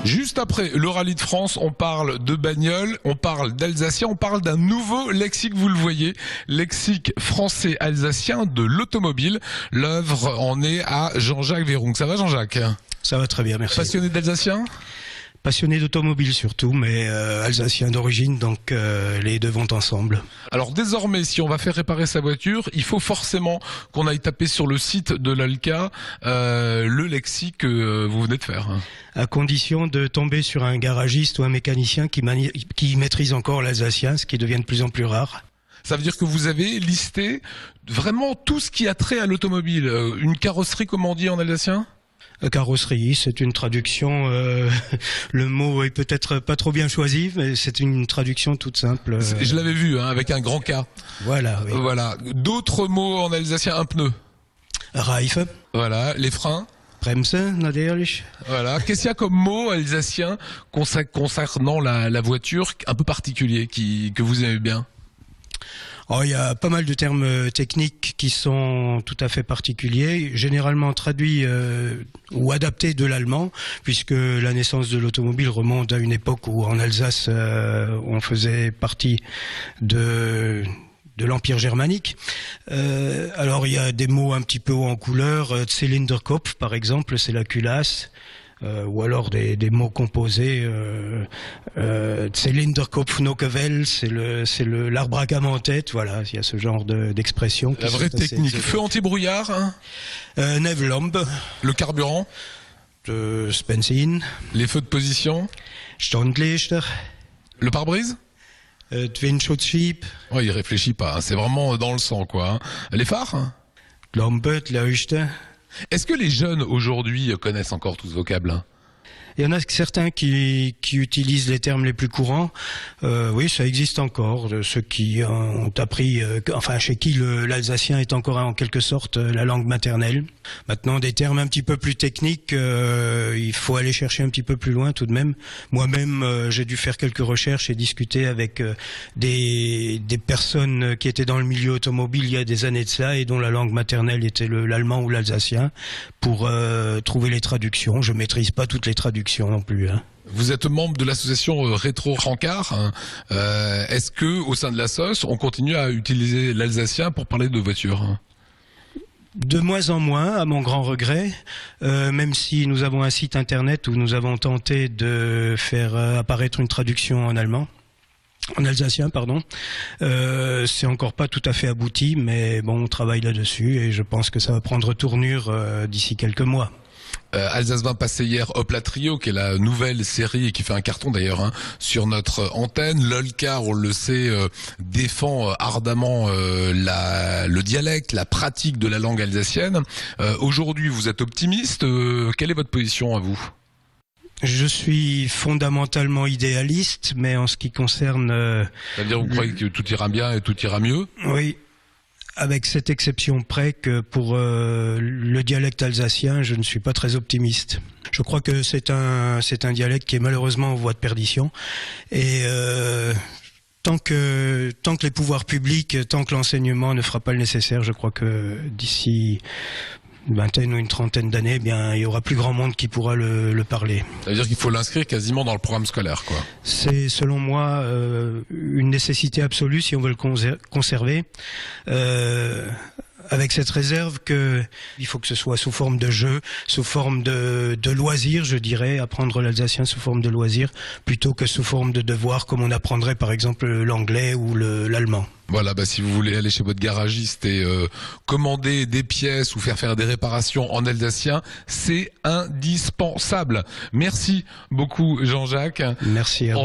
Juste après le rallye de France, on parle de bagnole, on parle d'alsacien, on parle d'un nouveau lexique, vous le voyez, lexique français-alsacien de l'automobile. L'œuvre en est à Jean-Jacques Verroung. Ça va Jean-Jacques? Ça va très bien, merci. Passionné d'alsacien? Passionné d'automobile surtout, mais alsacien d'origine, donc les deux vont ensemble. Alors désormais, si on va faire réparer sa voiture, il faut forcément qu'on aille taper sur le site de l'ALCA le lexique que vous venez de faire. À condition de tomber sur un garagiste ou un mécanicien qui maîtrise encore l'alsacien, ce qui devient de plus en plus rare. Ça veut dire que vous avez listé vraiment tout ce qui a trait à l'automobile. Une carrosserie, comme on dit en alsacien ? Carrosserie, c'est une traduction, le mot est peut-être pas trop bien choisi, mais c'est une traduction toute simple. Je l'avais vu, hein, avec un grand K. Voilà, oui. Voilà. D'autres mots en alsacien, un pneu. Reife. Voilà, les freins. Bremse, natürlich. Voilà. Qu'est-ce qu'il y a comme mot alsacien concernant la voiture un peu particulier que vous aimez bien? Oh, il y a pas mal de termes techniques qui sont tout à fait particuliers, généralement traduits ou adaptés de l'allemand, puisque la naissance de l'automobile remonte à une époque où en Alsace on faisait partie de l'Empire germanique. Alors il y a des mots un petit peu haut en couleur, Zylinderkopf par exemple, c'est la culasse. Ou alors des mots composés, Zylinderkopf Nockevel, c'est l'arbre à gamme en tête, voilà, il y a ce genre d'expression. La vraie technique. Feu anti-brouillard, hein. Nevlampe. Le carburant. Benzin. Les feux de position. Standlichter. Le pare-brise. Windschutzscheibe. Oh, il réfléchit pas, hein. C'est vraiment dans le sang, quoi. Hein. Les phares. Hein. Lampe, Leuchte. Est-ce que les jeunes aujourd'hui connaissent encore tout ce vocable, hein? Il y en a certains qui utilisent les termes les plus courants. Oui, ça existe encore. Ceux qui ont appris, enfin chez qui l'alsacien est encore en quelque sorte la langue maternelle. Maintenant, des termes un petit peu plus techniques, il faut aller chercher un petit peu plus loin tout de même. Moi-même, j'ai dû faire quelques recherches et discuter avec des personnes qui étaient dans le milieu automobile il y a des années de cela et dont la langue maternelle était l'allemand ou l'alsacien pour trouver les traductions. Je maîtrise pas toutes les traductions non plus. Hein. Vous êtes membre de l'association Rétro Rancard. Hein. Est-ce que au sein de l'assoce, on continue à utiliser l'alsacien pour parler de voitures, hein? De moins en moins, à mon grand regret, même si nous avons un site internet où nous avons tenté de faire apparaître une traduction en allemand. En alsacien, pardon. C'est encore pas tout à fait abouti, mais bon, on travaille là-dessus et je pense que ça va prendre tournure d'ici quelques mois. Alsace 20 passé hier, Hop la Trio, qui est la nouvelle série et qui fait un carton d'ailleurs, hein, sur notre antenne. L'Olka, on le sait, défend ardemment le dialecte, la pratique de la langue alsacienne. Aujourd'hui, vous êtes optimiste. Quelle est votre position à vous ? Je suis fondamentalement idéaliste, mais en ce qui concerne... C'est-à-dire vous croyez que tout ira bien et tout ira mieux ? Oui, avec cette exception près que pour le dialecte alsacien, je ne suis pas très optimiste. Je crois que c'est un dialecte qui est malheureusement en voie de perdition. Et tant que les pouvoirs publics, tant que l'enseignement ne fera pas le nécessaire, je crois que d'ici une vingtaine ou une trentaine d'années, eh bien, il y aura plus grand monde qui pourra le parler. Ça veut dire qu'il faut l'inscrire quasiment dans le programme scolaire, quoi. C'est, selon moi, une nécessité absolue si on veut le conserver. Avec cette réserve que il faut que ce soit sous forme de jeu, sous forme de loisir, je dirais, apprendre l'alsacien sous forme de loisir, plutôt que sous forme de devoir, comme on apprendrait par exemple l'anglais ou l'allemand. Voilà, bah, si vous voulez aller chez votre garagiste et commander des pièces ou faire des réparations en alsacien, c'est indispensable. Merci beaucoup Jean-Jacques. Merci à vous.